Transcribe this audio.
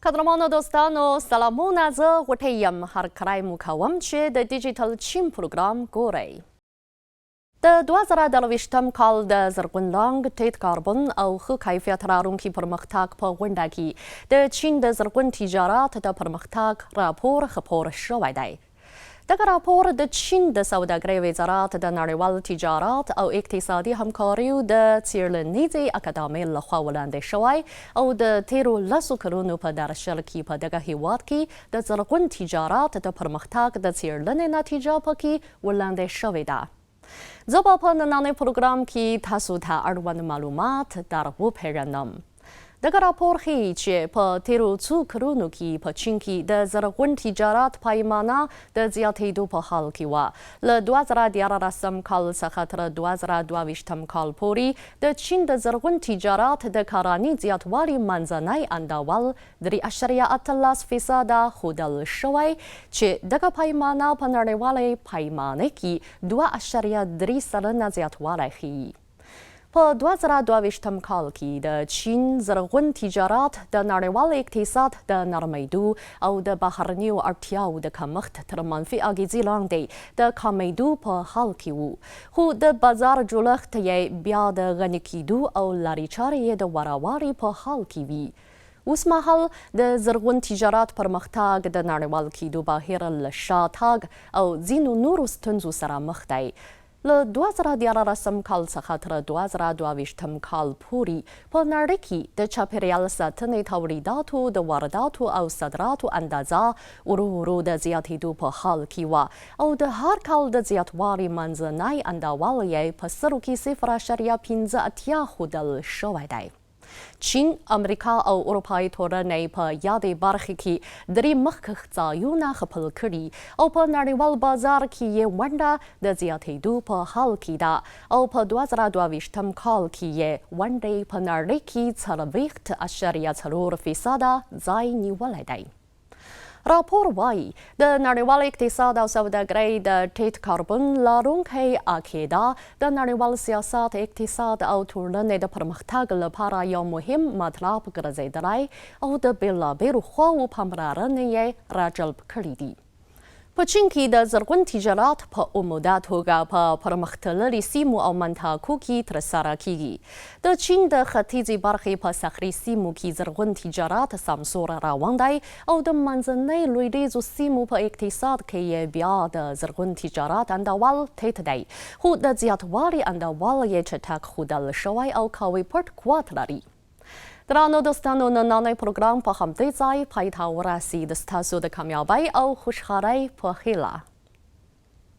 قدرمانو دوستانو سلامونه زه غوټۍ یم هر کلی مو کوم چې د ډیجیټل چین پروګرام ګورئ. د 2023م کال د زرغون لانګ ټیټ کاربن او ښه کیفیت لرونکي پرمختګ په غونډه کې د چین د زرغون تجارت د پرمختګ راپور خپور شوی دی. دغه راپور د چین د سوداګرۍ وزارت د نړیوال تجارت او اقتصادي همکاریو د څیړنیزې اکاډمۍ لخوا وړاندې شوی او د تیرو 10 کلونو په درشل کې په دغه هیواد کې د زرغون تجارت د پرمختګ د څیړنې نتیجه پکې وړاندې شوې ده. زه به په نننۍ پروګرام کې تاسو ته اړوند معلومات در وپیژنم. دغه راپور ښیي چې په تیرو څو کلونو کې په چین کې د زرغون تجارت پيمانه د زیاتېدو په حال کې وه. له 2014 کال څخه تر 2022 کال پورې د چین د زرغون تجارت د کاراني زیاتوالي منځنی اندول 3.18% ښودل شوی چې دغه پيمانه په نړیوالې پيمانې کې 2.3 زیاتوالی ښیي. په 2022 کال کې د چین زرغون تجارت د نړیوال اقتصاد د نرمیدو او د بهرنیو اړتیاو د کمښت تر منفي اغیزې لاندې د کمیدو په حال کې وو، خو د بازار جوړښت یې بیا د غني کیدو او لارې چارې یې د ورهوالي په حال کې وي. اوس مهال د زرغون تجارت پرمختګ د نړیوال کیدو بهیر له شاتګ او ځینو نورو ستونزو سره مخ دی. له 2014 کال څخه تر 2022 کال پورې په نړۍ کې د چاپیریال ساتنې تولیداتو د وارداتو او صادراتو اندازه ورو ورو د زیاتېدو په حال کې وه او د هر کال د زیاتوالي منځنی اندول یې په سرو کې 0.58 ښودل شوی دی. چین، امریکا او اروپایي ټولنې په یادې برخې کې درې مخکښ ځایونه خپل کړي او په نړیوال بازار کې یې ونډه د زیاتېدو په حال کې ده او په 2022 کال کې یې ونډې په نړۍ کې 4.4% ځای نیولی دی. راپور وایي د نړیوال اقتصاد او سوداګرۍ د ټیټ کاربن لرونکي عقیده د نړیوال سیاست، اقتصاد او ټولنې د پرمختګ لپاره یو مهم مطلب ګرځېدلی او د بېلابېلو خواوو پاملرنې یې راجلب کړي دي. په چین کې د زرغون تجارت په عموده توګه په پرمختللي سیمو او منطقو کې ترسره کیږي. د چین د ختیځې برخې په صخري سیمو کې زرغون تجارت سمسور روان دی او د منځنۍ لویدیځو سیمو په اقتصاد کې یې بیا د زرغون تجارت اندول ټیټ دی، خو د زیاتوالي اندول یې چټک ښودل شوی او قوي پټ قوت لري. درانو دوستانو، نننی پروګرام په همدې ځای پای ته ورسید. ستاسو د کامیابۍ او خوشحالۍ په هیله.